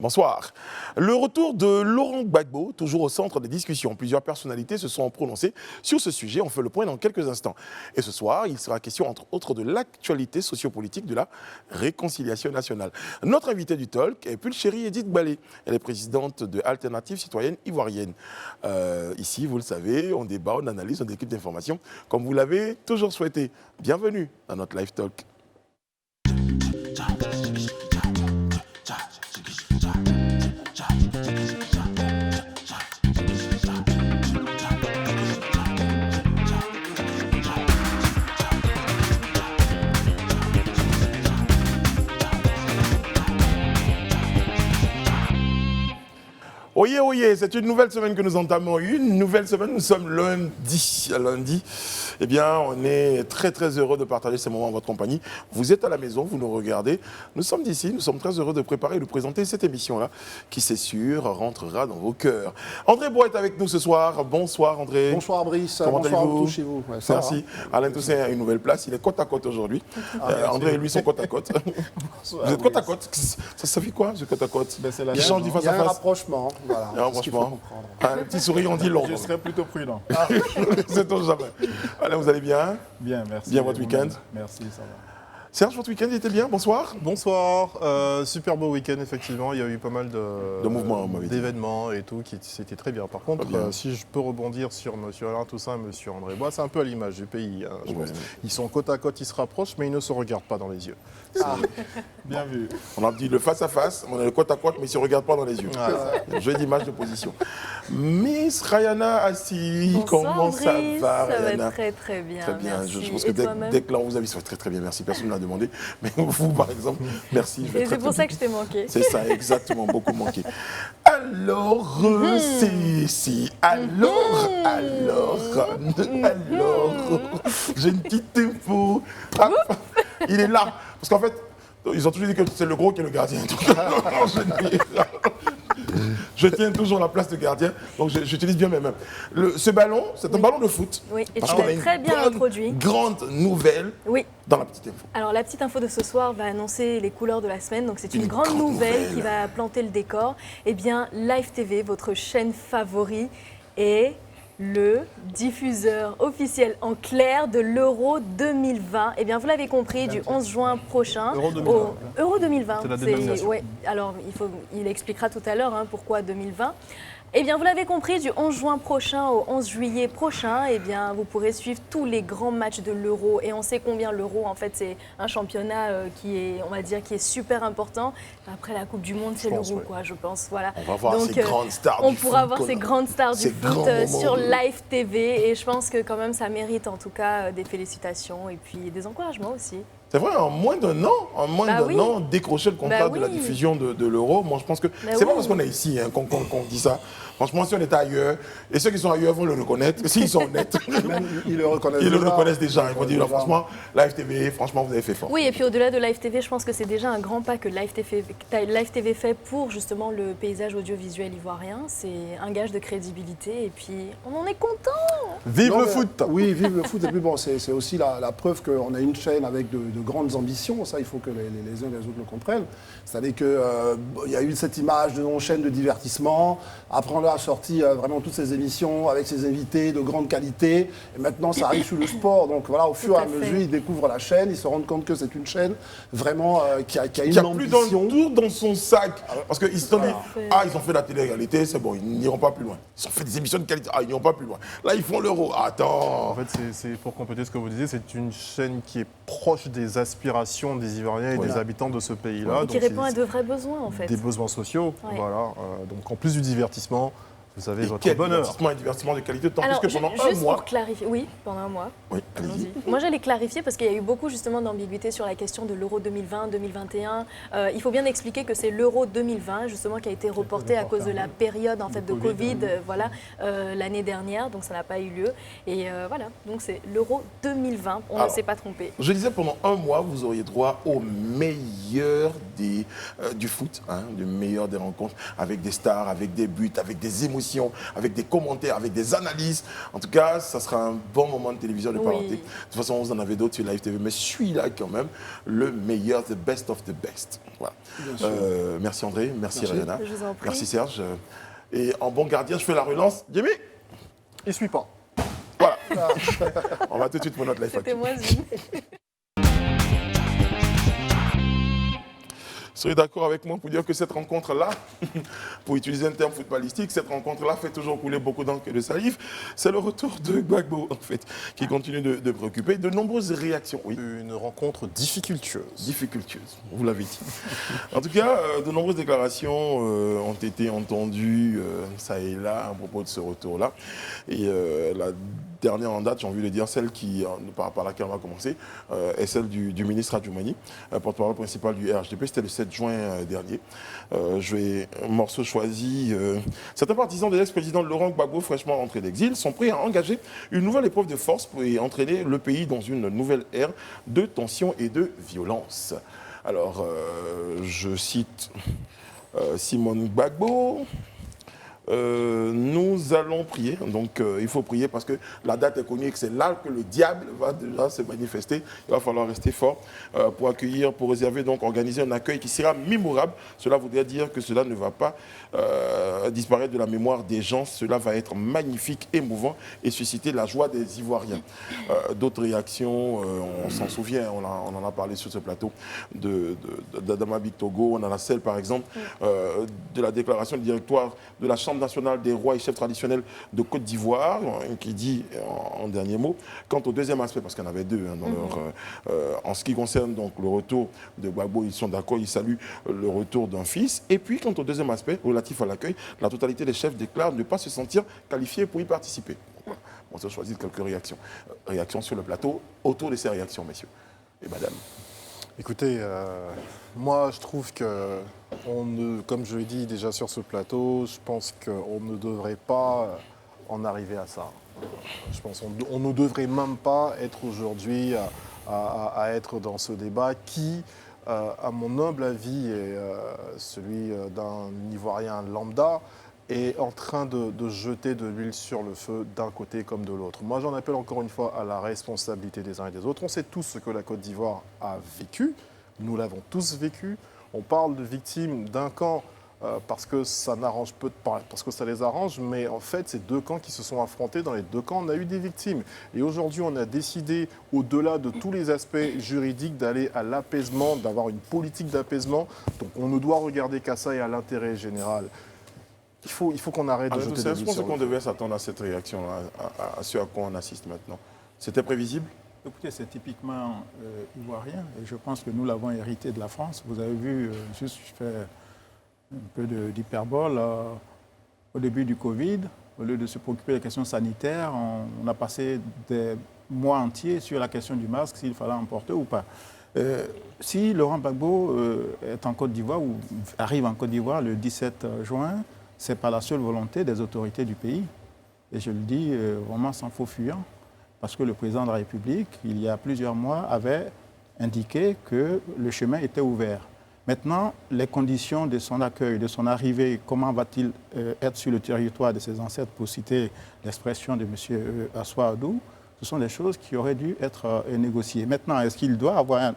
Bonsoir. Le retour de Laurent Gbagbo, toujours au centre des discussions. Plusieurs personnalités se sont prononcées sur ce sujet. On fait le point dans quelques instants. Et ce soir, il sera question, entre autres, de l'actualité sociopolitique de la réconciliation nationale. Notre invitée du talk est Pulchérie Edith Balé. Elle est présidente de Alternative Citoyenne Ivoirienne. Ici, vous le savez, on débat, on analyse, on équipe d'information, comme vous l'avez toujours souhaité. Bienvenue dans notre live talk. Oyez, oyez, c'est une nouvelle semaine que nous entamons. Une nouvelle semaine, nous sommes lundi. Lundi, eh bien, on est très très heureux de partager ces moments en votre compagnie. Vous êtes à la maison, vous nous regardez. Nous sommes d'ici, nous sommes très heureux de préparer et de présenter cette émission-là qui, c'est sûr, rentrera dans vos cœurs. André Bois est avec nous ce soir. Bonsoir André. Bonsoir Brice, comment bonsoir allez-vous? Tous chez vous. Ouais, merci. Alain Toussaint a une nouvelle place, il est côte à côte aujourd'hui. André et lui sont côte à côte. Vous êtes côte à côte. Ça fait quoi, ce côte à côte? C'est la il change du face il y a à un face. rapprochement. Voilà, franchement, un petit sourire, on dit l'ordre. Je serais plutôt prudent. C'est tout jamais. Allez, vous allez bien? Bien, merci. Bien votre week-end? Merci, ça va. Serge, votre week-end était bien? Bonsoir. Bonsoir, super beau week-end effectivement, il y a eu pas mal de mouvements, d'événements et tout, c'était très bien. Par contre, si je peux rebondir sur M. Alain Toussaint et M. André Bois, c'est un peu à l'image du pays. Hein, je pense. Ils sont côte à côte, ils se rapprochent, mais ils ne se regardent pas dans les yeux. Bien vu. On a dit le face à face, on est le côte à côte, mais ils ne se regardent pas dans les yeux. Jeu d'image de position. Miss Rayana Assi, comment ça va, Ça Rayana? va très très bien. Très bien. Merci. Je pense que dès que là on vous a vu, ça va très très bien. Merci. Personne ne l'a demandé. Mais vous, par exemple, merci. Et c'est pour ça que je t'ai manqué. C'est ça, exactement, beaucoup manqué. Alors, j'ai une petite info. Ah, il est là. Parce qu'en fait, ils ont toujours dit que c'est le gros qui est le gardien. Je tiens toujours la place de gardien, donc j'utilise bien mes mains. Ce ballon, c'est un ballon de foot. Oui, et parce tu qu'on a l'as une très bien introduit. Grande nouvelle dans la petite info. Alors la petite info de ce soir va annoncer les couleurs de la semaine, donc c'est une grande nouvelle qui va planter le décor. Eh bien, Live TV, votre chaîne favori, est le diffuseur officiel en clair de l'Euro 2020. Eh bien, vous l'avez compris, du 11 juin prochain Euro 2020. au Euro 2020. C'est la dénomination. Ouais, alors, il expliquera tout à l'heure pourquoi 2020. Eh bien, vous l'avez compris, du 11 juin prochain au 11 juillet prochain, eh bien, vous pourrez suivre tous les grands matchs de l'Euro. Et on sait combien l'Euro, en fait, c'est un championnat qui est, on va dire, qui est super important. Après la Coupe du Monde, c'est l'Euro, quoi, je pense. Voilà. On va voir ces grandes stars on du foot. pourra voir ces grandes stars du foot sur Live TV. Et je pense que quand même, ça mérite en tout cas des félicitations et puis des encouragements aussi. C'est vrai, en moins d'un an, décrocher le contrat de la diffusion de l'Euro, moi je pense que c'est pas parce qu'on est ici qu'on dit ça. Franchement, si on était ailleurs, et ceux qui sont ailleurs vont le reconnaître, s'ils sont honnêtes, ils le reconnaissent ils le reconnaissent déjà. Ils vont dire, franchement, Live TV, franchement, vous avez fait fort. Oui, et puis au-delà de Live TV, je pense que c'est déjà un grand pas que Live TV fait pour justement le paysage audiovisuel ivoirien. C'est un gage de crédibilité et puis on en est content. Vive le foot! Oui, vive le foot. Et puis bon, c'est aussi la preuve qu'on a une chaîne avec de grandes ambitions. Ça, il faut que les uns et les autres le comprennent. C'est-à-dire qu'il y a eu cette image de chaîne de divertissement. Après, on a sorti vraiment toutes ces émissions avec ses invités de grande qualité. Et maintenant, ça arrive sur le sport. Donc voilà, au fur et à mesure, ils découvrent la chaîne. Ils se rendent compte que c'est une chaîne vraiment qui a une ambition. Plus d'un tour dans son sac. Parce qu'ils se sont dit, ils ont fait la télé-réalité, c'est bon, ils n'iront pas plus loin. Ils ont fait des émissions de qualité, ils n'iront pas plus loin. Là, ils font l'Euro. Attends. En fait, c'est pour compléter ce que vous disiez, c'est une chaîne qui est proche des aspirations des Ivoiriens et des habitants de ce pays-là. Qui répond à de vrais besoins, en fait. Des besoins sociaux, voilà. Donc en plus du divertissement, vous avez votre quel bonheur. Divertissement de qualité, tant Alors, plus que pendant un juste mois. pour clarifier, oui, pendant un mois. Oui, allez-y. Moi, j'allais clarifier parce qu'il y a eu beaucoup justement d'ambiguïté sur la question de l'Euro 2020, 2021. Il faut bien expliquer que c'est l'Euro 2020 justement qui a été reporté à cause de la période en fait de Covid, l'année dernière, donc ça n'a pas eu lieu. Et voilà, donc c'est l'Euro 2020. On ne s'est pas trompé. Je disais pendant un mois, vous auriez droit au meilleur du foot, du meilleur des rencontres, avec des stars, avec des buts, avec des émotions. émotions, avec des commentaires, avec des analyses. En tout cas, ça sera un bon moment de télévision de parenté. De toute façon, vous en avez d'autres sur Live TV, mais celui-là quand même, le meilleur, the best of the best. Voilà. Merci André, merci Rihanna, Je vous en prie. merci Serge. Et en bon gardien, je fais la relance. Jimmy, Il suit pas. voilà. On va tout de suite pour notre live. C'était moi, Zine. Vous serez d'accord avec moi pour dire que cette rencontre-là, pour utiliser un terme footballistique, cette rencontre-là fait toujours couler beaucoup d'encre et de salive. C'est le retour de Gbagbo, en fait, qui continue de préoccuper. De nombreuses réactions, oui. Une rencontre difficultueuse. Difficultueuse, vous l'avez dit. En tout cas, de nombreuses déclarations ont été entendues, ça et là, à propos de ce retour-là. Et la dernière en date, j'ai envie de dire, celle qui, par laquelle on va commencer, est celle du ministre Adjoumani, porte-parole principal du RHDP. C'était le 7 juin dernier. Je vais un morceau choisi. Certains partisans de l'ex-président Laurent Gbagbo, fraîchement rentré d'exil, sont prêts à engager une nouvelle épreuve de force pour entraîner le pays dans une nouvelle ère de tension et de violence. Alors, je cite Simone Gbagbo. Nous allons prier, donc il faut prier parce que la date est connue et que c'est là que le diable va déjà se manifester. Il va falloir rester fort pour accueillir, pour réserver, donc organiser un accueil qui sera mémorable. Cela voudrait dire que cela ne va pas disparaître de la mémoire des gens. Cela va être magnifique, émouvant et susciter la joie des Ivoiriens. D'autres réactions, on s'en souvient, on en a parlé sur ce plateau d'Adama Bictogo. On en a celle, par exemple, de la déclaration du directoire de la Chambre nationale des rois et chefs traditionnels de Côte d'Ivoire, qui dit en dernier mot, quant au deuxième aspect, parce qu'il y en avait deux en ce qui concerne donc le retour de Gbagbo, ils sont d'accord, ils saluent le retour d'un fils. Et puis, quant au deuxième aspect, relatif à l'accueil, la totalité des chefs déclarent ne pas se sentir qualifiés pour y participer. On se choisit quelques réactions. Réactions sur le plateau, autour de ces réactions, messieurs et madame. Écoutez, moi je trouve que, comme je l'ai dit déjà sur ce plateau, je pense qu'on ne devrait pas en arriver à ça. Je pense qu'on ne devrait même pas être aujourd'hui à être dans ce débat qui, à mon humble avis, est celui d'un Ivoirien lambda, est en train de jeter de l'huile sur le feu d'un côté comme de l'autre. Moi, j'en appelle encore une fois à la responsabilité des uns et des autres. On sait tous ce que la Côte d'Ivoire a vécu. Nous l'avons tous vécu. On parle de victimes d'un camp parce que ça n'arrange parce que ça les arrange, mais en fait, c'est deux camps qui se sont affrontés. Dans les deux camps, on a eu des victimes. Et aujourd'hui, on a décidé, au-delà de tous les aspects juridiques, d'aller à l'apaisement, d'avoir une politique d'apaisement. Donc, on ne doit regarder qu'à ça et à l'intérêt général. Il faut qu'on arrête de jeter des Je pense qu'on devait s'attendre à cette réaction-là, à ce à quoi on assiste maintenant. C'était prévisible? Écoutez, c'est typiquement ivoirien et je pense que nous l'avons hérité de la France. Vous avez vu, juste je fais un peu d'hyperbole, au début du Covid, au lieu de se préoccuper des questions sanitaires, on a passé des mois entiers sur la question du masque, s'il fallait en porter ou pas. Si Laurent Gbagbo est en Côte d'Ivoire ou arrive en Côte d'Ivoire le 17 juin, ce n'est pas la seule volonté des autorités du pays. Et je le dis vraiment sans faux fuyant. Parce que le président de la République, il y a plusieurs mois, avait indiqué que le chemin était ouvert. Maintenant, les conditions de son accueil, de son arrivée, comment va-t-il être sur le territoire de ses ancêtres, pour citer l'expression de M. Assoua Adou, ce sont des choses qui auraient dû être négociées. Maintenant, est-ce qu'il doit avoir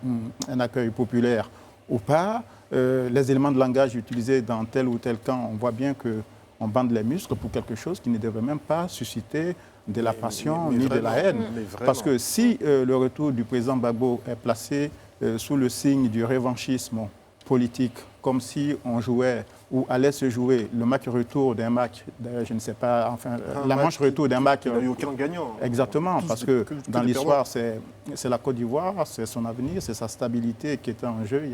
un accueil populaire ou pas? Les éléments de langage utilisés dans tel ou tel camp, on voit bien qu'on bande les muscles pour quelque chose qui ne devrait même pas susciter de la passion ni de la haine. Parce que si le retour du président Gbagbo est placé sous le signe du revanchisme politique, comme si on jouait ou allait se jouer le match retour d'un match, d'ailleurs je ne sais pas, enfin la manche retour d'un match. Il n'y a eu aucun gagnant. Exactement, parce que dans l'histoire, c'est la Côte d'Ivoire, c'est son avenir, c'est sa stabilité qui était en jeu il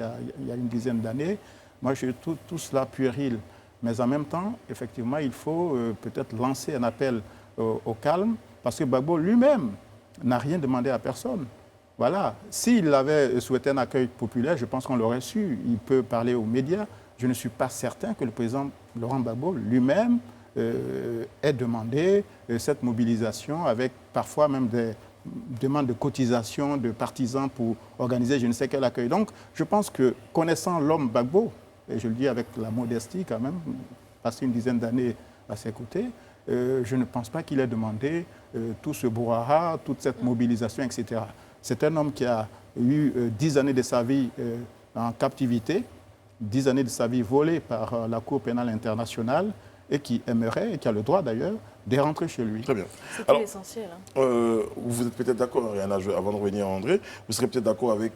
y a une dizaine d'années. Moi, je trouve tout cela puéril. Mais en même temps, effectivement, il faut peut-être lancer un appel au calme, parce que Gbagbo lui-même n'a rien demandé à personne. Voilà. S'il avait souhaité un accueil populaire, je pense qu'on l'aurait su. Il peut parler aux médias. Je ne suis pas certain que le président Laurent Gbagbo lui-même ait demandé cette mobilisation, avec parfois même des demandes de cotisation de partisans pour organiser je ne sais quel accueil. Donc, je pense que connaissant l'homme Gbagbo, et je le dis avec la modestie quand même, passé une dizaine d'années à ses côtés. Je ne pense pas qu'il ait demandé tout ce brouhaha, toute cette mobilisation, etc. C'est un homme qui a eu 10 années de sa vie en captivité, 10 années de sa vie volées par la Cour pénale internationale et qui aimerait, et qui a le droit d'ailleurs, de rentrer chez lui. Très bien. C'est Alors, l'essentiel. vous êtes peut-être d'accord, Rihanna, avant de revenir à André, vous serez peut-être d'accord avec,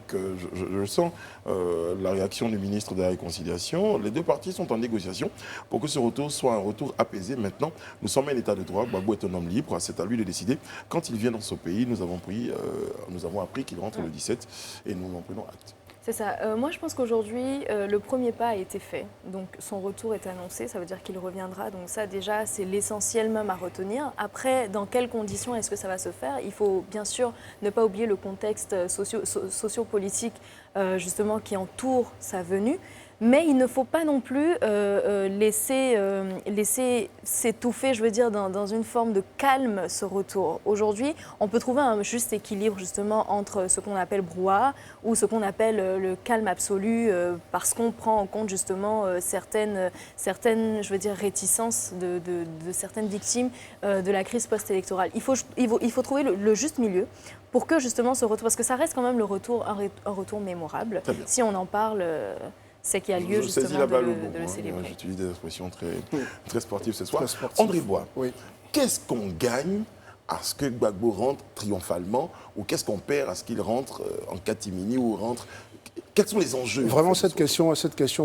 je le sens, la réaction du ministre de la Réconciliation. Les deux parties sont en négociation pour que ce retour soit un retour apaisé. Maintenant, nous sommes un État de droit. Gbagbo est un homme libre. C'est à lui de décider. Quand il vient dans ce pays, nous avons appris qu'il rentre le 17 et nous en prenons acte. C'est ça. Moi, je pense qu'aujourd'hui, le premier pas a été fait. Donc, son retour est annoncé. Ça veut dire qu'il reviendra. Donc, ça, déjà, c'est l'essentiel même à retenir. Après, dans quelles conditions est-ce que ça va se faire? Il faut bien sûr ne pas oublier le contexte sociopolitique, justement, qui entoure sa venue. Mais il ne faut pas non plus laisser s'étouffer, je veux dire, dans une forme de calme ce retour. Aujourd'hui, on peut trouver un juste équilibre justement entre ce qu'on appelle brouhaha ou ce qu'on appelle le calme absolu parce qu'on prend en compte justement certaines, je veux dire, réticences de certaines victimes de la crise post-électorale. Il faut trouver le juste milieu pour que justement ce retour, parce que ça reste quand même un retour mémorable. Si on en parle... c'est qu'il y a lieu justement de le célébrer. J'utilise des expressions très sportives ce soir. Sportif. André Bois, Oui. qu'est-ce qu'on gagne à ce que Gbagbo rentre triomphalement ou qu'est-ce qu'on perd à ce qu'il rentre en catimini ou rentre... Quels sont les enjeux? Vraiment, cette question,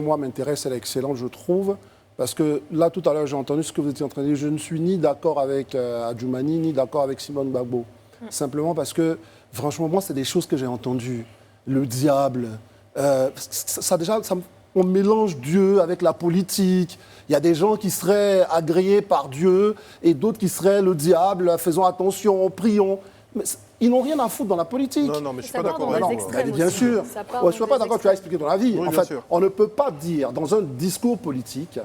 moi, m'intéresse, elle est excellente, je trouve. Parce que là, tout à l'heure, j'ai entendu ce que vous étiez en train de dire. Je ne suis ni d'accord avec Adjoumani, ni d'accord avec Simone Gbagbo. Simplement parce que, franchement, moi, c'est des choses que j'ai entendues. Le diable... on mélange Dieu avec la politique. Il y a des gens qui seraient agréés par Dieu et d'autres qui seraient le diable. Faisons attention, prions. Mais ils n'ont rien à foutre dans la politique. Non, mais je suis Ça pas part d'accord dans avec les vous. extrêmes Bien aussi. sûr. Ça part Je ne suis dans pas des d'accord, tu as extrêmes. expliqué ton avis. Oui, en bien fait, sûr. on ne peut pas dire dans un discours politique,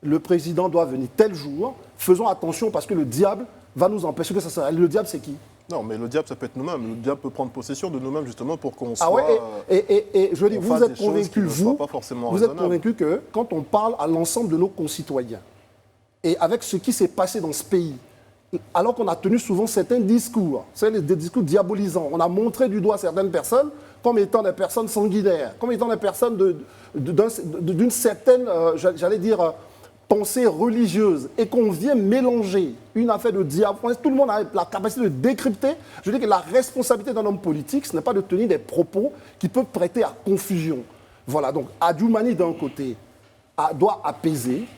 le président doit venir tel jour, faisons attention parce que le diable va nous empêcher que ça s'arrête. Le diable, c'est qui? Non, mais le diable, ça peut être nous-mêmes. Le diable peut prendre possession de nous-mêmes, justement, pour qu'on soit... Ah ouais, et je dis, on vous fasse êtes des choses qui convaincus, ne soient pas forcément vous êtes raisonnables. convaincus que quand on parle à l'ensemble de nos concitoyens, et avec ce qui s'est passé dans ce pays, alors qu'on a tenu souvent certains discours, c'est des discours diabolisants, on a montré du doigt certaines personnes comme étant des personnes sanguinaires, comme étant des personnes d'une certaine, j'allais dire, pensée religieuse, et qu'on vient mélanger une affaire de diable, tout le monde a la capacité de décrypter. Je dis que la responsabilité d'un homme politique, ce n'est pas de tenir des propos qui peuvent prêter à confusion. Voilà, donc Adjoumani d'un côté doit apaiser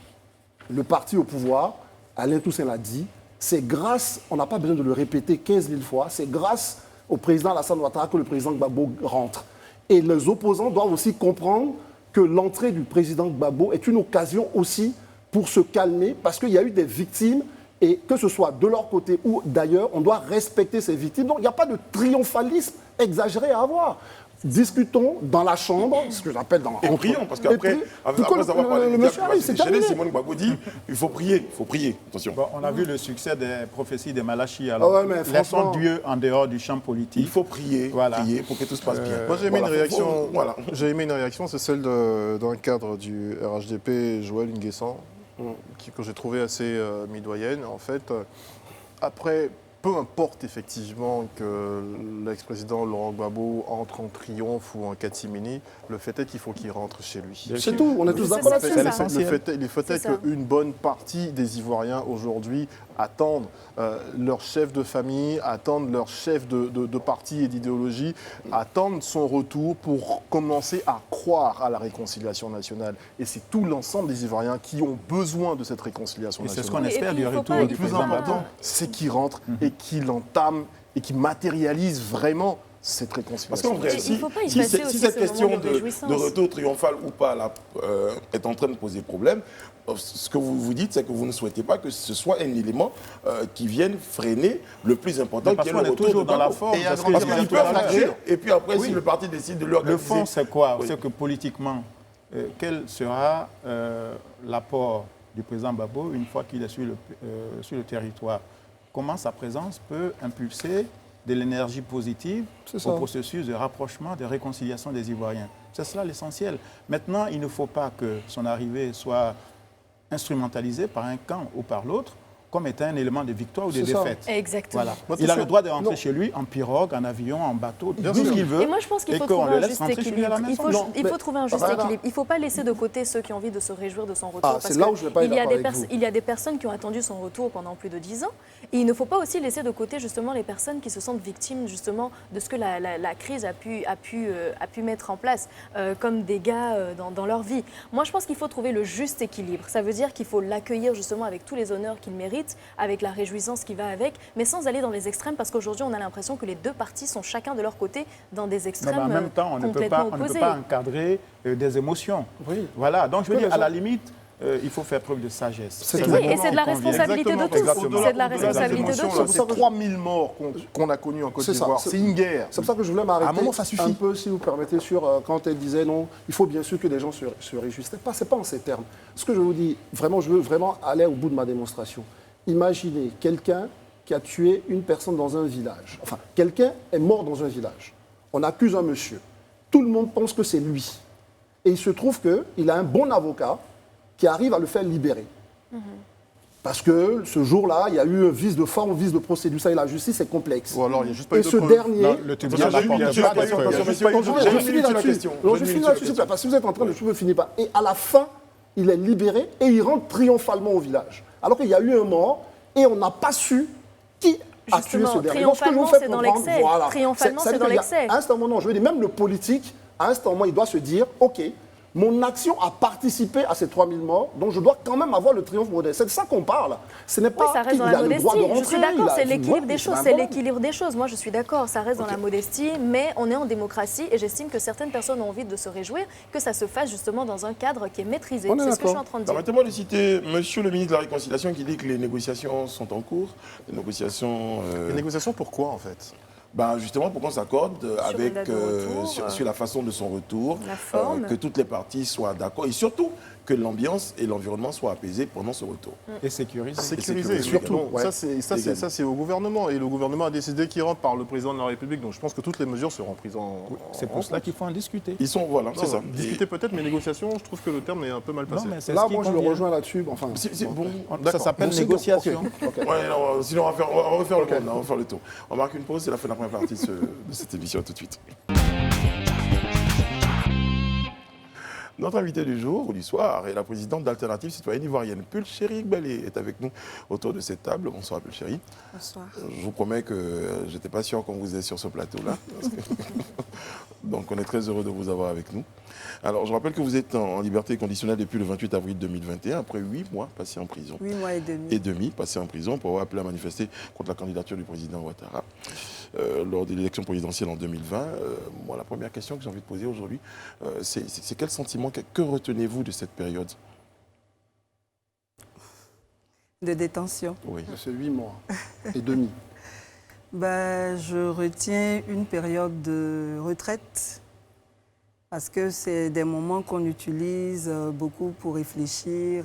le parti au pouvoir. Alain Toussaint l'a dit, c'est grâce, on n'a pas besoin de le répéter 15 000 fois, c'est grâce au président Alassane Ouattara que le président Gbagbo rentre. Et les opposants doivent aussi comprendre que l'entrée du président Gbagbo est une occasion aussi pour se calmer, parce qu'il y a eu des victimes, et que ce soit de leur côté ou d'ailleurs, on doit respecter ces victimes. Donc il n'y a pas de triomphalisme exagéré à avoir. Discutons dans la chambre, ce que j'appelle dans... Et prions, parce qu'après avoir parlé le du monsieur diable, arrive, c'est terminé. Simone Gbagbo dit il faut prier, attention. Bon, on a vu le succès des prophéties de Malachi. Alors, Ah ouais, mais laissons franchement- Dieu en dehors du champ politique. Il faut prier, Voilà. prier pour que tout se passe bien. Moi, j'ai aimé Voilà, une réaction. voilà. J'ai aimé une réaction, c'est celle d'un cadre du RHDP, Joël Nguessan, que j'ai trouvé assez midoyenne. En fait, après, peu importe effectivement que l'ex-président Laurent Gbagbo entre en triomphe ou en catimini, le fait est qu'il faut qu'il rentre chez lui. C'est tout, on est tous C'est d'accord ça, là-dessus. c'est C'est ça. l'essentiel. Le fait C'est est ça. qu'une bonne partie des Ivoiriens aujourd'hui attendent leur chef de famille, attendent leur chef de parti et d'idéologie, attendent son retour pour commencer à croire à la réconciliation nationale. Et c'est tout l'ensemble des Ivoiriens qui ont besoin de cette réconciliation Et c'est ce qu'on nationale. espère puis, du il faut retour pas- du Le plus président important, Gbagbo. c'est qu'il rentre et qu'il entame et qu'il matérialise vraiment cette Parce réconciliation. qu'en vrai, Il si, faut pas y si passer c'est- aussi si cette ce question moment de réjouissance. de retour triomphal ou pas là, est en train de poser problème, ce que vous vous dites, c'est que vous ne souhaitez pas que ce soit un élément qui vienne freiner le plus important, Parce qui est qu'on le est retour toujours de dans la Gbagbo. forme. Et Parce Parce que qu'ils tout à peuvent l'heure, l'agir, et puis après, Oui. si le parti décide de le l'organiser... fond, c'est quoi? Oui. C'est que politiquement, quel sera l'apport du président Gbagbo une fois qu'il est sur le territoire? Comment sa présence peut impulser de l'énergie positive C'est ça. au processus de rapprochement, de réconciliation des Ivoiriens? C'est cela l'essentiel. Maintenant, il ne faut pas que son arrivée soit instrumentalisé par un camp ou par l'autre comme étant un élément de victoire ou de C'est ça. défaite. Exactement. Voilà. Moi, Il a c'est le droit de rentrer Non. chez lui en pirogue, en avion, en bateau, Bien tout ce sûr. qu'il veut. Et moi, je pense qu'il et faut qu'on trouver le un laisse juste rentrer chez lui à équilibre. la Il maison. faut, Non, il mais- faut trouver un juste Voilà. équilibre. Il ne faut pas laisser de côté ceux qui ont envie de se réjouir de son retour. Ah, parce c'est là que où je vais pas être il y a d'accord des avec vous. il y a des personnes qui ont attendu son retour pendant plus de 10 ans. Et il ne faut pas aussi laisser de côté justement les personnes qui se sentent victimes justement de ce que la crise a pu mettre en place comme dégâts dans leur vie. Moi, je pense qu'il faut trouver le juste équilibre. Ça veut dire qu'il faut l'accueillir justement avec tous les honneurs qu'il mérite, avec la réjouissance qui va avec, mais sans aller dans les extrêmes, parce qu'aujourd'hui, on a l'impression que les deux parties sont chacun de leur côté dans des Non, mais extrêmes en même temps, on ne peut complètement pas opposés. encadrer des émotions. Oui. Voilà, donc je veux Oui, dire, mais à la ça- limite, il faut faire preuve de sagesse. C'est C'est tout. le Oui, et moment c'est de la où on vient. responsabilité de tous. Exactement. C'est de la Au-delà responsabilité de émotions, tous. là, C'est Ces pour ça que 3000 morts qu'on a connus en Côte C'est ça, d'Ivoire, c'est- c'est une guerre. C'est pour ça que je voulais m'arrêter À un moment, ça suffit. un peu, si vous permettez, sur quand elle disait non, il faut bien sûr que les gens se réjouissent. C'est pas en ces termes. Ce que je vous dis, vraiment, je veux vraiment aller au bout de ma démonstration. Imaginez quelqu'un qui a tué une personne dans un village. Enfin, quelqu'un est mort dans un village. On accuse un monsieur. Tout le monde pense que c'est lui. Et il se trouve qu'il a un bon avocat qui arrive à le faire libérer. Parce que ce jour-là, il y a eu un vice de forme, un vice de procédure. Ça, et la justice, c'est complexe. Ou alors, il n'y a juste pas Et eu de ce preuves. dernier... Non, le tribunal J'ai une n'apporte minute sur pas la de question, preuves. attention, Il y a messieurs. juste pas eu de J'ai Je une finis minute sur la là-dessus. question. Non, J'ai je une finis minute là-dessus, sur s'il la vous plaît, parce que vous êtes en train de je ne finis pas. Et à la fin, il est libéré et il rentre triomphalement au village. Alors qu'il y a eu un mort et on n'a pas su qui a tué Justement, ce dernier. Donc, ce que je vous triomphalement, fais c'est dans comprendre, l'excès. voilà. Triomphalement, c'est C'est-à-dire dans qu'il y a- l'excès. À un certain moment, je veux dire, même le politique, à un certain moment, il doit se dire, OK, mon action a participé à ces 3000 morts, donc je dois quand même avoir le triomphe modeste. C'est de ça qu'on parle. Ce n'est Oui, pas ça reste qu'il dans a la le droit modestie. de rentrer. Je suis d'accord, c'est l'équilibre voilà, des choses. un C'est problème. l'équilibre des choses. Moi, je suis d'accord, ça reste dans la modestie, mais on est en démocratie et j'estime que certaines personnes ont envie de se réjouir, que ça se fasse justement dans un cadre qui est maîtrisé. On est C'est ce que je suis d'accord. en train de dire. Permettez-moi de citer Monsieur le ministre de la Réconciliation qui dit que les négociations sont en cours. Les négociations... Les négociations, pourquoi, en fait? Ben justement pour qu'on s'accorde une avec date de retour, sur la façon de son retour, la forme. que toutes les parties soient d'accord et surtout que l'ambiance et l'environnement soient apaisés pendant ce retour. Et sécurisé. Sécurisé, surtout, Bon, ouais. Également. ça, c'est au gouvernement. Et le gouvernement a décidé qu'il rentre par le président de la République. Donc je pense que toutes les mesures seront prises en C'est pour cela qu'il faut en discuter. Ils sont, voilà, c'est ça. Discuter peut-être, mais négociations, je trouve que le terme est un peu mal Non, passé. mais c'est Là, ce qui moi, je le convient. rejoins là-dessus. Enfin, C'est bon. Ça D'accord. s'appelle bon, c'est négociation. bon. Ok. Ouais, non, sinon on va refaire le monde, on va refaire le tour. On marque une pause, c'est la fin de la première partie de cette émission. À tout de suite. Notre invité du jour ou du soir est la présidente d'Alternative citoyenne ivoirienne, Pulchérie Balé, est avec nous autour de cette table. Bonsoir Pulchérie. Bonsoir. Je vous promets que je n'étais pas sûr qu'on vous ait sur ce plateau-là. Donc on est très heureux de vous avoir avec nous. Alors je rappelle que vous êtes en liberté conditionnelle depuis le 28 avril 2021, après 8 mois passés en prison. 8 mois et demi. Et demi passés en prison pour avoir appelé à manifester contre la candidature du président Ouattara lors de l'élection présidentielle en 2020. Moi, la première question que j'ai envie de poser aujourd'hui, c'est quel sentiment, que retenez-vous de cette période? De détention. Oui. c'est 8 mois et demi. Je retiens une période de retraite parce que c'est des moments qu'on utilise beaucoup pour réfléchir,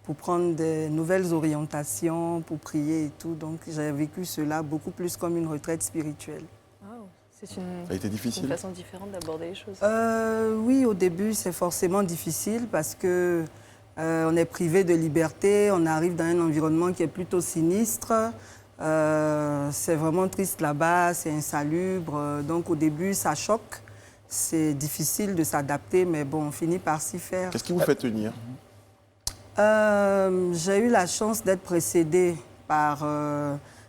pour prendre des nouvelles orientations, pour prier et tout. Donc j'ai vécu cela beaucoup plus comme une retraite spirituelle. Wow. C'est Ça a été une difficile? façon différente d'aborder les choses. Oui, au début, c'est forcément difficile parce que on est privé de liberté, on arrive dans un environnement qui est plutôt sinistre. C'est vraiment triste là-bas, c'est insalubre. Donc au début, ça choque. C'est difficile de s'adapter, mais bon, on finit par s'y faire. Qu'est-ce qui vous fait tenir? J'ai eu la chance d'être précédée par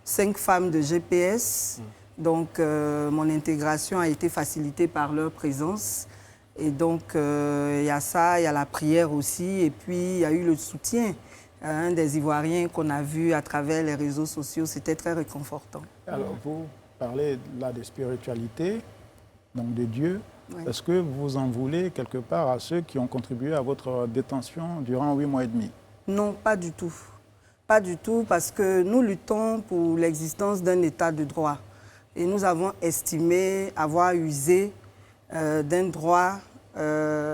5 femmes de GPS. Donc, mon intégration a été facilitée par leur présence. Et donc, il y a ça, il y a la prière aussi. Et puis, il y a eu le soutien des Ivoiriens qu'on a vu à travers les réseaux sociaux. C'était très réconfortant. Alors, vous parlez là de spiritualité, donc de Dieu. Oui. Est-ce que vous en voulez quelque part à ceux qui ont contribué à votre détention durant 8 mois et demi? Non, pas du tout. Pas du tout, parce que nous luttons pour l'existence d'un état de droit. Et nous avons estimé avoir usé d'un droit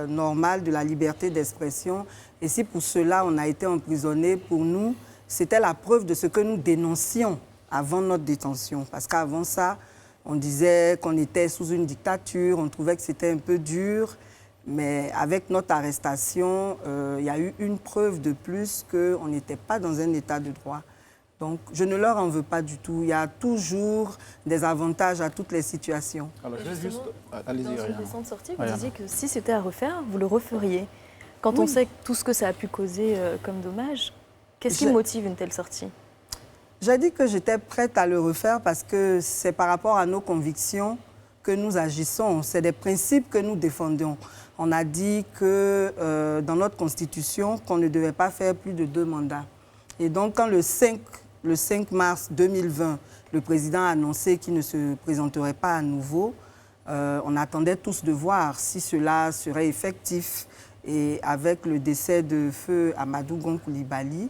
normal de la liberté d'expression. Et si pour cela on a été emprisonné, pour nous, c'était la preuve de ce que nous dénoncions avant notre détention. Parce qu'avant ça, on disait qu'on était sous une dictature, on trouvait que c'était un peu dur. Mais avec notre arrestation, il y a eu une preuve de plus qu'on n'était pas dans un état de droit. Donc, je ne leur en veux pas du tout. Il y a toujours des avantages à toutes les situations. Alors, je vais juste... Dans Allez-y, une Ariane. récente sortie, vous Ariane. disiez que si c'était à refaire, vous le referiez. Quand on sait tout ce que ça a pu causer comme dommage, qu'est-ce qui motive une telle sortie? J'ai dit que j'étais prête à le refaire parce que c'est par rapport à nos convictions que nous agissons. C'est des principes que nous défendons. On a dit que dans notre Constitution, qu'on ne devait pas faire plus de 2 mandats. Et donc, quand le 5 mars 2020, le président a annoncé qu'il ne se présenterait pas à nouveau, on attendait tous de voir si cela serait effectif. Et avec le décès de feu Amadou Gon Coulibaly,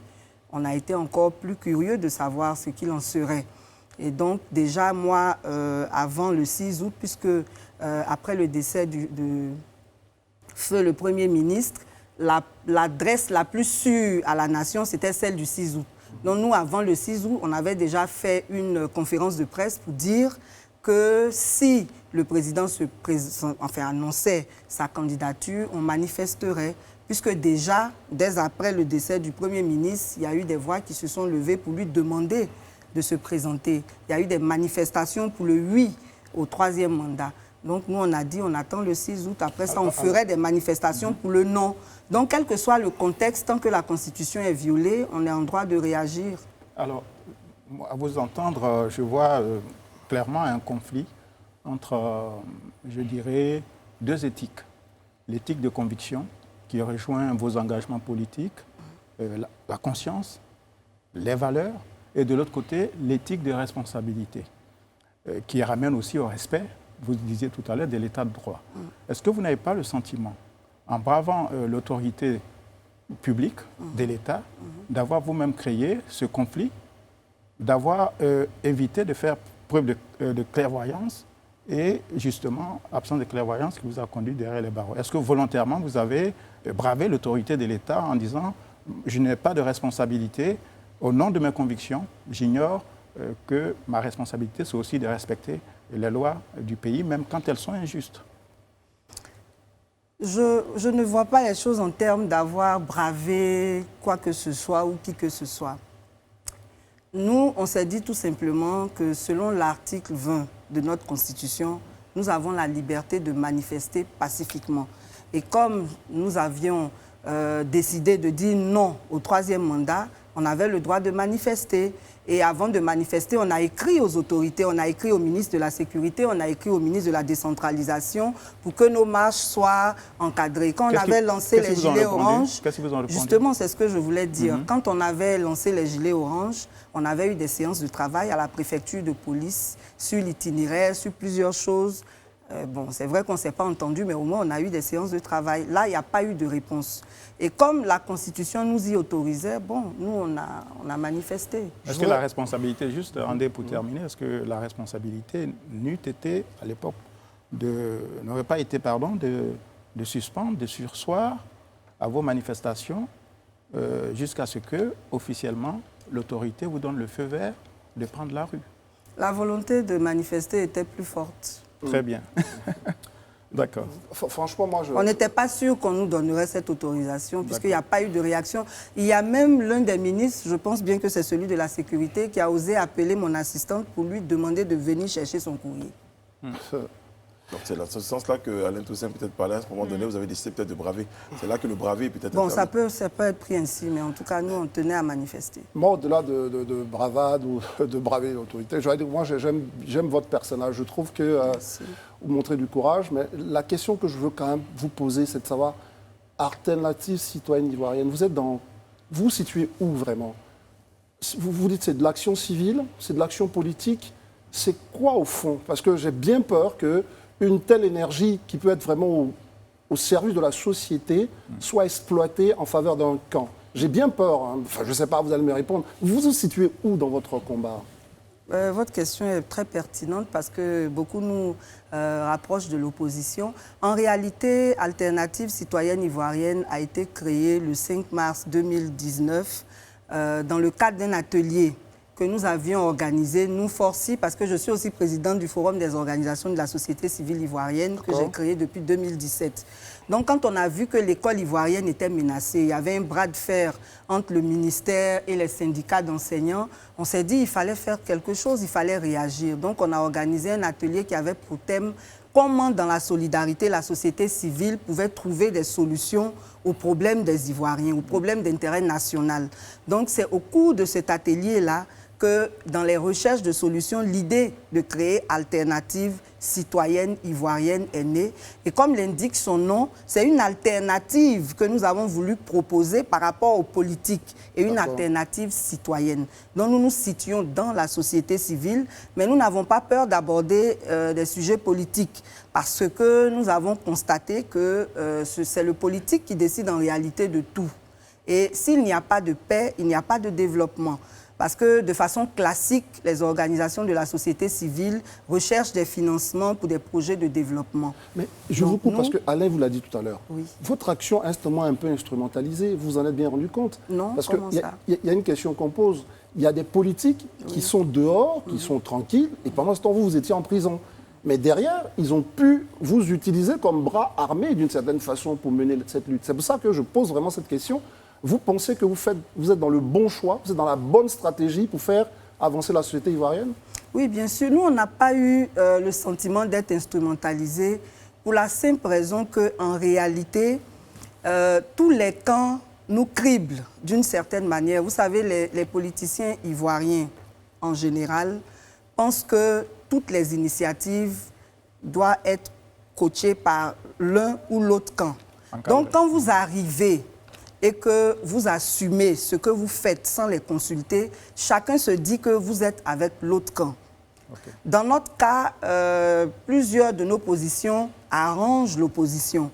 on a été encore plus curieux de savoir ce qu'il en serait. Et donc, déjà, moi, avant le 6 août, puisque après le décès de feu le Premier ministre, l'adresse la plus sûre à la nation, c'était celle du 6 août. Donc, nous, avant le 6 août, on avait déjà fait une conférence de presse pour dire que si le président annonçait sa candidature, on manifesterait. Puisque déjà, dès après le décès du Premier ministre, il y a eu des voix qui se sont levées pour lui demander de se présenter. Il y a eu des manifestations pour le oui au 3e mandat. Donc nous, on a dit, on attend le 6 août. Après ça, on ferait des manifestations pour le non. Donc, quel que soit le contexte, tant que la Constitution est violée, on est en droit de réagir. Alors, à vous entendre, je vois clairement un conflit entre, je dirais, 2 éthiques. L'éthique de conviction, qui rejoint vos engagements politiques, la conscience, les valeurs, et de l'autre côté, l'éthique de responsabilité, qui ramène aussi au respect, vous disiez tout à l'heure, de l'état de droit. Est-ce que vous n'avez pas le sentiment, en bravant l'autorité publique de l'État, d'avoir vous-même créé ce conflit, d'avoir évité de faire preuve de clairvoyance et justement, absence de clairvoyance qui vous a conduit derrière les barreaux? Est-ce que volontairement, vous avez bravé l'autorité de l'État en disant « je n'ai pas de responsabilité, au nom de mes convictions, j'ignore que ma responsabilité, c'est aussi de respecter les lois du pays, même quand elles sont injustes ». Je ne vois pas les choses en termes d'avoir bravé quoi que ce soit ou qui que ce soit. Nous, on s'est dit tout simplement que selon l'article 20 de notre Constitution, nous avons la liberté de manifester pacifiquement. Et comme nous avions décidé de dire non au 3e mandat, on avait le droit de manifester. Et avant de manifester, on a écrit aux autorités, on a écrit au ministre de la Sécurité, on a écrit au ministre de la Décentralisation pour que nos marches soient encadrées. Quand on avait lancé les gilets oranges, justement, c'est ce que je voulais dire. Quand on avait lancé les gilets oranges, on avait eu des séances de travail à la préfecture de police sur l'itinéraire, sur plusieurs choses. Bon, c'est vrai qu'on ne s'est pas entendu, mais au moins on a eu des séances de travail. Là, il n'y a pas eu de réponse. Et comme la Constitution nous y autorisait, bon, nous, on a manifesté. Est-ce que la responsabilité, juste André pour terminer, est-ce que la responsabilité n'eût été, à l'époque, n'aurait pas été, pardon, de suspendre, de surseoir à vos manifestations jusqu'à ce que, officiellement, l'autorité vous donne le feu vert de prendre la rue? La volonté de manifester était plus forte. Très bien. D'accord. Franchement, moi, on n'était pas sûr qu'on nous donnerait cette autorisation, puisqu'il n'y a pas eu de réaction. Il y a même l'un des ministres, je pense bien que c'est celui de la Sécurité, qui a osé appeler mon assistante pour lui demander de venir chercher son courrier. Donc c'est dans ce sens-là que Alain Toussaint peut-être parlait à ce moment donné, vous avez décidé peut-être de braver. C'est là que le braver est peut-être... Bon, ça peut être pris ainsi, mais en tout cas, nous, on tenait à manifester. Moi, au-delà de bravade ou de braver l'autorité, moi, j'aime votre personnage. Je trouve que vous montrez du courage, mais la question que je veux quand même vous poser, c'est de savoir, Alternative citoyenne ivoirienne, vous vous situez où vraiment? Vous dites c'est de l'action civile, c'est de l'action politique, c'est quoi au fond? Parce que j'ai bien peur que une telle énergie qui peut être vraiment au service de la société soit exploitée en faveur d'un camp. J'ai bien peur, hein. Enfin, je ne sais pas, vous allez me répondre. Vous vous situez où dans votre combat? Votre question est très pertinente parce que beaucoup nous rapprochent de l'opposition. En réalité, Alternative citoyenne ivoirienne a été créée le 5 mars 2019 dans le cadre d'un atelier que nous avions organisé, nous Forci, parce que je suis aussi présidente du Forum des organisations de la société civile ivoirienne que j'ai créé depuis 2017. Donc quand on a vu que l'école ivoirienne était menacée, il y avait un bras de fer entre le ministère et les syndicats d'enseignants, on s'est dit qu'il fallait faire quelque chose, il fallait réagir. Donc on a organisé un atelier qui avait pour thème comment dans la solidarité, la société civile pouvait trouver des solutions aux problèmes des Ivoiriens, aux problèmes d'intérêt national. Donc c'est au cours de cet atelier-là que dans les recherches de solutions, l'idée de créer Alternative citoyenne ivoirienne est née. Et comme l'indique son nom, c'est une alternative que nous avons voulu proposer par rapport aux politiques et une alternative citoyenne. Donc nous nous situons dans la société civile, mais nous n'avons pas peur d'aborder des sujets politiques parce que nous avons constaté que c'est le politique qui décide en réalité de tout. Et s'il n'y a pas de paix, il n'y a pas de développement. Parce que de façon classique, les organisations de la société civile recherchent des financements pour des projets de développement. Mais je vous coupe parce que Alain vous l'a dit tout à l'heure. Oui. Votre action est instamment un peu instrumentalisée, vous en êtes bien rendu compte? Non, parce comment ça? Il y a une question qu'on pose. Il y a des politiques qui sont dehors, qui sont tranquilles, et pendant ce temps, vous étiez en prison. Mais derrière, ils ont pu vous utiliser comme bras armés d'une certaine façon pour mener cette lutte. C'est pour ça que je pose vraiment cette question. Vous pensez que vous êtes dans le bon choix, vous êtes dans la bonne stratégie pour faire avancer la société ivoirienne? Oui, bien sûr. Nous, on n'a pas eu le sentiment d'être instrumentalisés pour la simple raison qu'en réalité, tous les camps nous criblent d'une certaine manière. Vous savez, les politiciens ivoiriens, en général, pensent que toutes les initiatives doivent être coachées par l'un ou l'autre camp. Donc, quand vous arrivez et que vous assumez ce que vous faites sans les consulter, chacun se dit que vous êtes avec l'autre camp. Okay. Dans notre cas, plusieurs de nos positions arrangent l'opposition.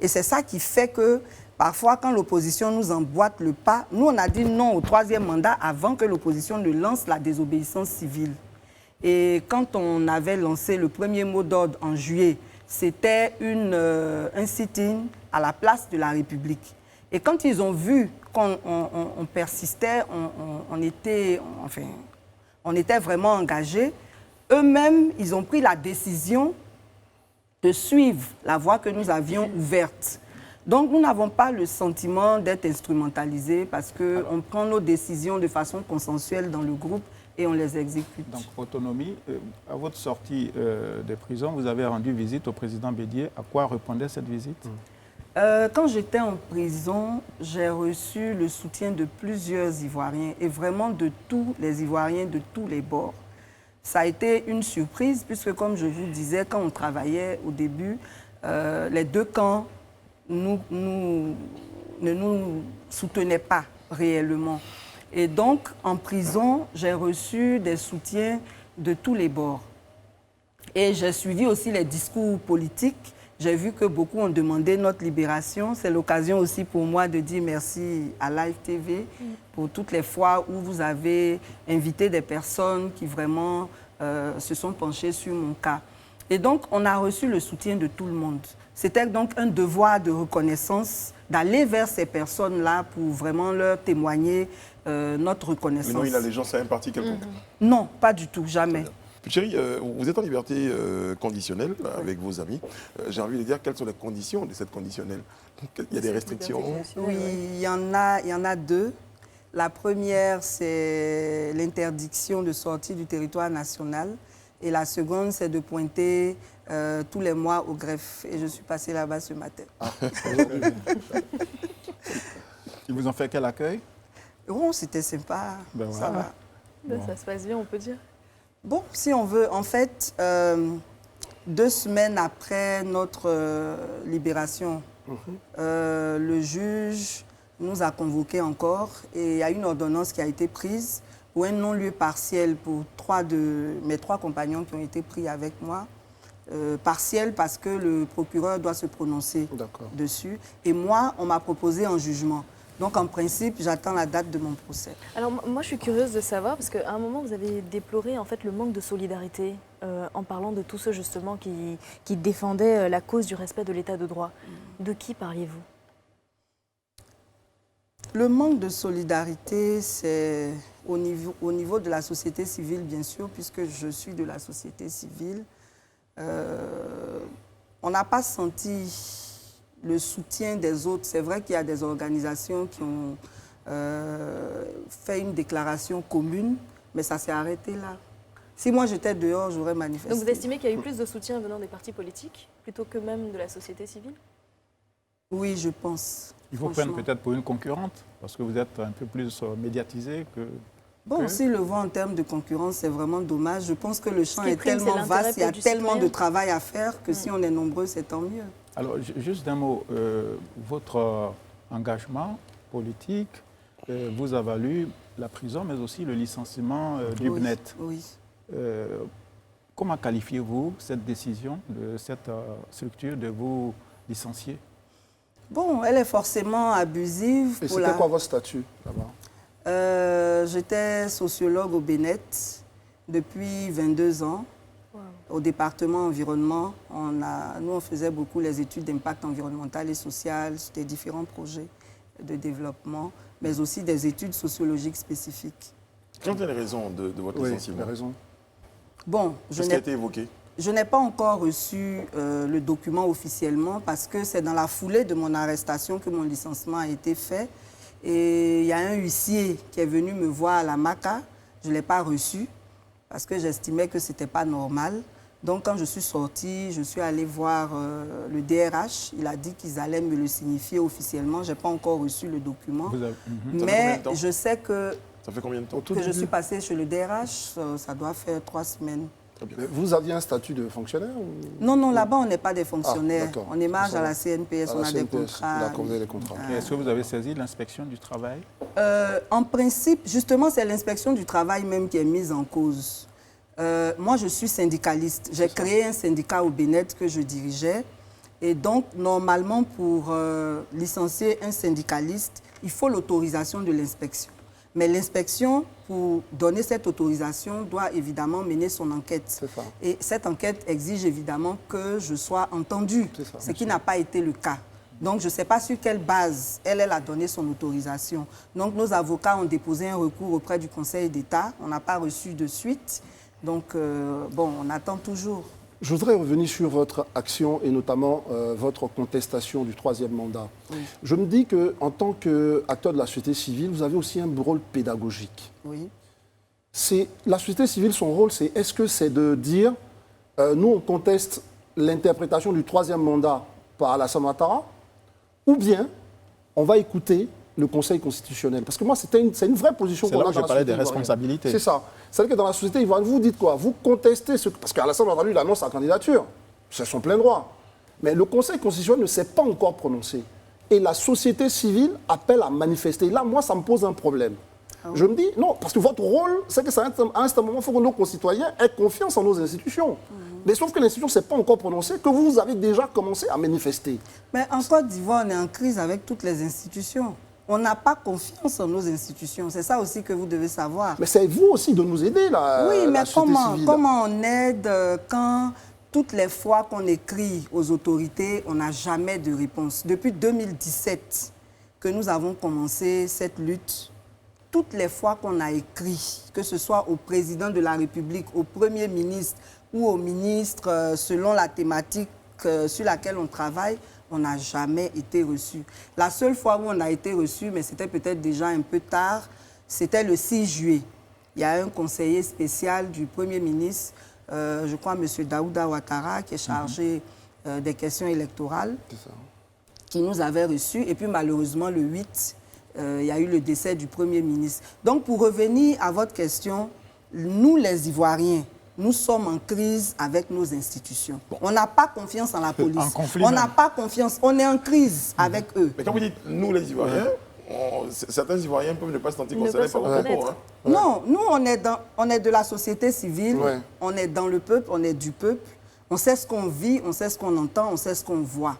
Et c'est ça qui fait que parfois, quand l'opposition nous emboîte le pas, nous, on a dit non au 3e mandat avant que l'opposition ne lance la désobéissance civile. Et quand on avait lancé le premier mot d'ordre en juillet, c'était un sit-in à la place de la République. Et quand ils ont vu qu'on persistait, on était vraiment engagés, eux-mêmes, ils ont pris la décision de suivre la voie que nous avions ouverte. Donc, nous n'avons pas le sentiment d'être instrumentalisés parce qu'on prend nos décisions de façon consensuelle dans le groupe et on les exécute. Donc, autonomie, à votre sortie des prisons, vous avez rendu visite au président Bédié. À quoi répondait cette visite? Quand j'étais en prison, j'ai reçu le soutien de plusieurs Ivoiriens et vraiment de tous les Ivoiriens de tous les bords. Ça a été une surprise puisque, comme je vous disais, quand on travaillait au début, les deux camps ne nous soutenaient pas réellement. Et donc, en prison, j'ai reçu des soutiens de tous les bords. Et j'ai suivi aussi les discours politiques. J'ai vu que beaucoup ont demandé notre libération. C'est l'occasion aussi pour moi de dire merci à Live TV pour toutes les fois où vous avez invité des personnes qui vraiment se sont penchées sur mon cas. Et donc, on a reçu le soutien de tout le monde. C'était donc un devoir de reconnaissance d'aller vers ces personnes-là pour vraiment leur témoigner notre reconnaissance. Mais non, une allégeance à un parti quelconque? Non, pas du tout, jamais. Chérie, vous êtes en liberté conditionnelle avec vos amis. J'ai envie de dire quelles sont les conditions de cette conditionnelle. Il y a des restrictions? Oui, il y en a deux. La première, c'est l'interdiction de sortie du territoire national. Et la seconde, c'est de pointer tous les mois au greffe. Et je suis passée là-bas ce matin. Ils vous ont fait quel accueil? Oh, c'était sympa. Ben ça voilà. Va. Ça se passe bien, on peut dire. Bon, si on veut, en fait, 2 semaines après notre libération, le juge nous a convoqués encore et il y a une ordonnance qui a été prise pour un non-lieu partiel pour 3 de mes 3 compagnons qui ont été pris avec moi. Partiel parce que le procureur doit se prononcer dessus. Et moi, on m'a proposé en jugement. Donc, en principe, j'attends la date de mon procès. Alors, moi, je suis curieuse de savoir, parce qu'à un moment, vous avez déploré en fait, le manque de solidarité en parlant de tous ceux, justement, qui défendaient la cause du respect de l'état de droit. De qui parliez-vous? Le manque de solidarité, c'est au niveau de la société civile, bien sûr, puisque je suis de la société civile, on n'a pas senti le soutien des autres. C'est vrai qu'il y a des organisations qui ont fait une déclaration commune, mais ça s'est arrêté là. Si moi j'étais dehors, j'aurais manifesté. Donc vous estimez qu'il y a eu plus de soutien venant des partis politiques plutôt que même de la société civile? Oui, je pense. Il faut prendre peut-être pour une concurrente, parce que vous êtes un peu plus médiatisé que... Bon, si le voit en termes de concurrence, c'est vraiment dommage. Je pense que le champ est prime, tellement vaste, il y a tellement citoyen. de travail à faire que si on est nombreux, c'est tant mieux. Alors, juste d'un mot, votre engagement politique vous a valu la prison, mais aussi le licenciement du Oui, BNET. oui. Comment qualifiez-vous cette décision de cette structure de vous licencier? Bon, elle est forcément abusive. Et c'était quoi votre statut là-bas? J'étais sociologue au BNET depuis 22 ans. Wow. Au département environnement, nous, on faisait beaucoup les études d'impact environnemental et social sur des différents projets de développement, mais aussi des études sociologiques spécifiques. Quelles sont les raisons de votre licenciement? Les raisons. Bon, Qu'est-ce qui a été évoqué? je n'ai pas encore reçu le document officiellement parce que c'est dans la foulée de mon arrestation que mon licenciement a été fait. Et il y a un huissier qui est venu me voir à la MACA. Je ne l'ai pas reçu parce que j'estimais que ce n'était pas normal. Donc, quand je suis sortie, je suis allée voir le DRH. Il a dit qu'ils allaient me le signifier officiellement. Je n'ai pas encore reçu le document. Mais je sais que, Ça fait combien de temps? je suis passée chez le DRH. Ça doit faire 3 semaines. Mais vous aviez un statut de fonctionnaire ou... Non, non, là-bas, on n'est pas des fonctionnaires. d'accord. On émarge à la CNPS, on a des CNPS, contrats. d'accord, vous avez les contrats. Est-ce que vous avez saisi l'inspection du travail? En principe, justement, c'est l'inspection du travail même qui est mise en cause. Moi, je suis syndicaliste. J'ai créé un syndicat au BNET que je dirigeais. Et donc, normalement, pour licencier un syndicaliste, il faut l'autorisation de l'inspection. Mais l'inspection, pour donner cette autorisation, doit évidemment mener son enquête. C'est ça. Et cette enquête exige évidemment que je sois entendue, C'est ça, ce qui n'a pas été le cas. Donc, je ne sais pas sur quelle base elle a donné son autorisation. Donc, nos avocats ont déposé un recours auprès du Conseil d'État. On n'a pas reçu de suite. Donc, bon, on attend toujours. Je voudrais revenir sur votre action et notamment votre contestation du 3e mandat. Oui. Je me dis qu'en tant qu'acteur de la société civile, vous avez aussi un rôle pédagogique. Oui. La société civile, son rôle, est-ce que c'est de dire nous, on conteste l'interprétation du 3e mandat par Alassane Ouattara, ou bien on va écouter le Conseil constitutionnel? Parce que moi, c'est une vraie position. C'est là où je parlais des responsabilités. C'est ça. C'est-à-dire que dans la société ivoirienne, vous dites quoi? Vous contestez ce... Parce qu'Alassane Ouattara, lui, il annonce sa candidature. C'est son plein droit. Mais le Conseil constitutionnel ne s'est pas encore prononcé. Et la société civile appelle à manifester. Là, moi, ça me pose un problème. Je me dis, non, parce que votre rôle, c'est qu'à un certain moment, il faut que nos concitoyens aient confiance en nos institutions. Mais sauf que l'institution ne s'est pas encore prononcée, que vous avez déjà commencé à manifester. Mais en Côte d'Ivoire, on est en crise avec toutes les institutions. On n'a pas confiance en nos institutions. C'est ça aussi que vous devez savoir. Mais c'est vous aussi de nous aider, là. Oui, mais civile. comment on aide quand toutes les fois qu'on écrit aux autorités, on n'a jamais de réponse? Depuis 2017 que nous avons commencé cette lutte, toutes les fois qu'on a écrit, que ce soit au président de la République, au Premier ministre ou au ministre, selon la thématique sur laquelle on travaille, on n'a jamais été reçu. La seule fois où on a été reçu, mais c'était peut-être déjà un peu tard, c'était le 6 juillet. Il y a un conseiller spécial du Premier ministre, je crois M. Daouda Ouattara, qui est chargé des questions électorales, qui nous avait reçus. Et puis malheureusement, le 8, il y a eu le décès du Premier ministre. Donc pour revenir à votre question, nous les Ivoiriens, nous sommes en crise avec nos institutions. On n'a pas confiance en la police. On n'a pas confiance. On est en crise avec eux. Mais quand vous dites nous les Ivoiriens, certains Ivoiriens peuvent ne pas se sentir concernés par vos propos. Non, nous on est de la société civile, on est dans le peuple, on est du peuple. On sait ce qu'on vit, on sait ce qu'on entend, on sait ce qu'on voit.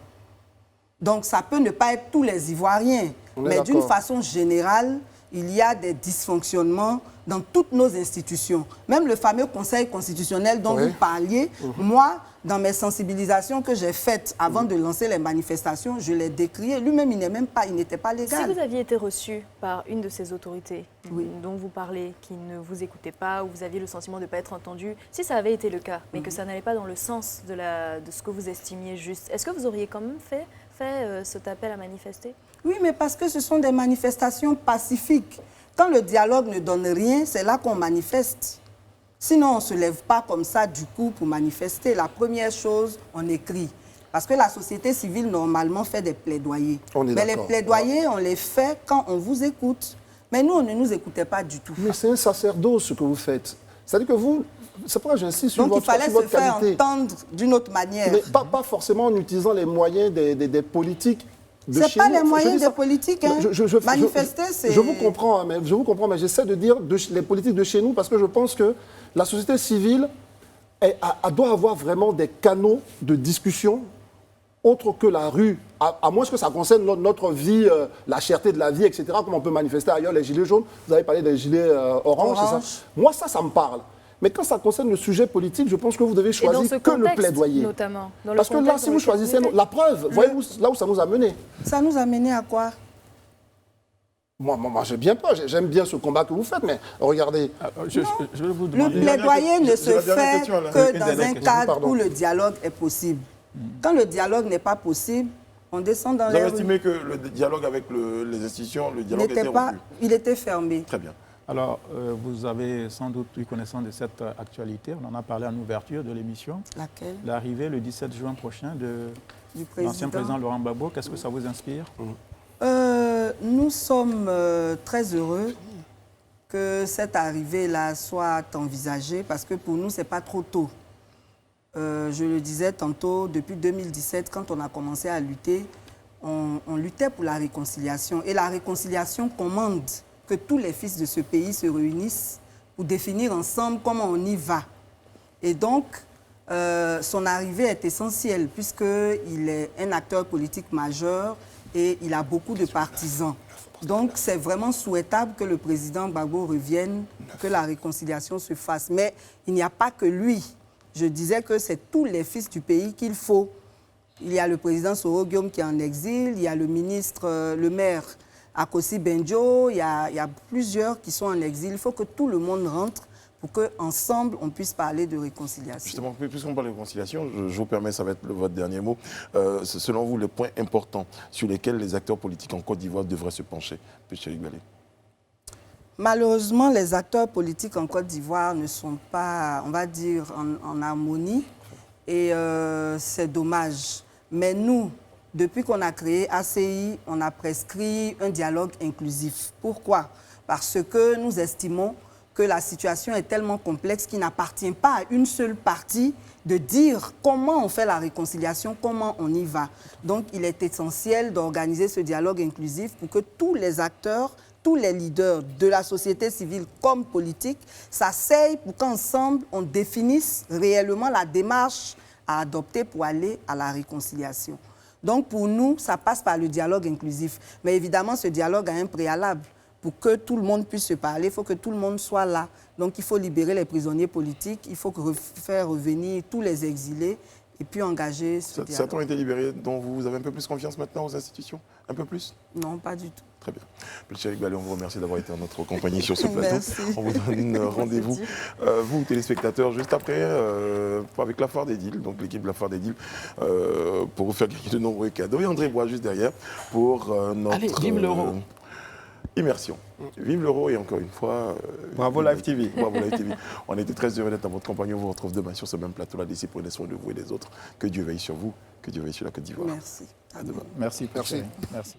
Donc ça peut ne pas être tous les Ivoiriens, mais d'une façon générale, il y a des dysfonctionnements dans toutes nos institutions. Même le fameux Conseil constitutionnel dont vous parliez, moi, Dans mes sensibilisations que j'ai faites avant de lancer les manifestations, je l'ai décrié. Lui-même, il n'était pas légal. Si vous aviez été reçu par une de ces autorités dont vous parlez, qui ne vous écoutait pas, ou vous aviez le sentiment de ne pas être entendu, si ça avait été le cas, mais que ça n'allait pas dans le sens de ce que vous estimiez juste, est-ce que vous auriez quand même fait cet appel à manifester? Oui, mais parce que ce sont des manifestations pacifiques. Quand le dialogue ne donne rien, c'est là qu'on manifeste. Sinon, on ne se lève pas comme ça du coup pour manifester. La première chose, on écrit. Parce que la société civile, normalement, fait des plaidoyers. Mais les plaidoyers, on les fait quand on vous écoute. Mais nous, on ne nous écoutait pas du tout. Mais c'est un sacerdoce ce que vous faites. C'est-à-dire que vous, c'est pourquoi j'insiste sur votre qualité. Donc il fallait se faire entendre d'une autre manière. Mais pas forcément en utilisant les moyens des politiques. Ce n'est pas les moyens des politiques. Hein. Manifester, c'est... Je vous comprends, mais j'essaie de dire les politiques de chez nous parce que je pense que la société civile elle doit avoir vraiment des canaux de discussion autres que la rue, à moins que ça concerne notre vie, la cherté de la vie, etc., comme on peut manifester ailleurs, les gilets jaunes. Vous avez parlé des gilets orange, c'est ça. Moi, ça me parle. Mais quand ça concerne le sujet politique, je pense que vous devez choisir que le plaidoyer. Notamment, parce que là, si vous choisissez la preuve, voyez là où ça nous a mené. Ça nous a mené à quoi? Moi j'ai bien peur. J'aime bien ce combat que vous faites, mais regardez. Je vais vous demander... Le plaidoyer ne se fait que dans un cadre où le dialogue est possible. Quand le dialogue n'est pas possible, on descend dans les rues. Vous avez estimé que le dialogue avec les institutions, le dialogue était rompu? Il était fermé. Très bien. Alors, vous avez sans doute eu connaissance de cette actualité. On en a parlé en ouverture de l'émission. Laquelle? L'arrivée le 17 juin prochain de l'ancien président Laurent Gbagbo. Qu'est-ce que ça vous inspire? Nous sommes très heureux que cette arrivée-là soit envisagée parce que pour nous, ce n'est pas trop tôt. Je le disais tantôt, depuis 2017, quand on a commencé à lutter, on luttait pour la réconciliation. Et la réconciliation commande que tous les fils de ce pays se réunissent pour définir ensemble comment on y va. Et donc, son arrivée est essentielle puisqu'il est un acteur politique majeur et il a beaucoup de partisans. Donc, c'est vraiment souhaitable que le président Gbagbo revienne, que la réconciliation se fasse. Mais il n'y a pas que lui. Je disais que c'est tous les fils du pays qu'il faut. Il y a le président Soro Guillaume qui est en exil, il y a le ministre, le maire Akossi Benjo, il y a plusieurs qui sont en exil. Il faut que tout le monde rentre pour qu'ensemble, on puisse parler de réconciliation. Justement, puisqu'on parle de réconciliation, je vous permets, ça va être votre dernier mot. Selon vous, les points importants sur lesquels les acteurs politiques en Côte d'Ivoire devraient se pencher, M. Igbale? Malheureusement, les acteurs politiques en Côte d'Ivoire ne sont pas, on va dire, en harmonie. Et c'est dommage. Mais nous, depuis qu'on a créé ACI, on a prescrit un dialogue inclusif. Pourquoi? Parce que nous estimons que la situation est tellement complexe qu'il n'appartient pas à une seule partie de dire comment on fait la réconciliation, comment on y va. Donc, il est essentiel d'organiser ce dialogue inclusif pour que tous les acteurs, tous les leaders de la société civile comme politique s'asseyent pour qu'ensemble, on définisse réellement la démarche à adopter pour aller à la réconciliation. Donc, pour nous, ça passe par le dialogue inclusif. Mais évidemment, ce dialogue a un préalable. Pour que tout le monde puisse se parler, il faut que tout le monde soit là. Donc, il faut libérer les prisonniers politiques, il faut faire revenir tous les exilés et puis engager ce dialogue. Certains ont été libérés, dont vous avez un peu plus confiance maintenant aux institutions? Un peu plus? Non, pas du tout. Très bien. M. Igbale, on vous remercie d'avoir été en notre compagnie sur ce plateau. Merci. On vous donne rendez-vous, vous, téléspectateurs, juste après, avec la Foire des Deals, donc l'équipe de la Foire des Deals, pour vous faire gagner de nombreux cadeaux. Et André Bois, juste derrière, pour notre... Allez, vive l'euro. Immersion. Vive l'euro et encore une fois... Bravo Live TV. Bravo Live TV. On était très heureux d'être en votre compagnie. On vous retrouve demain sur ce même plateau-là. D'ici, prenez soin de vous et des autres. Que Dieu veille sur vous, que Dieu veille sur la Côte d'Ivoire. Merci. À demain. Merci. Merci. Merci.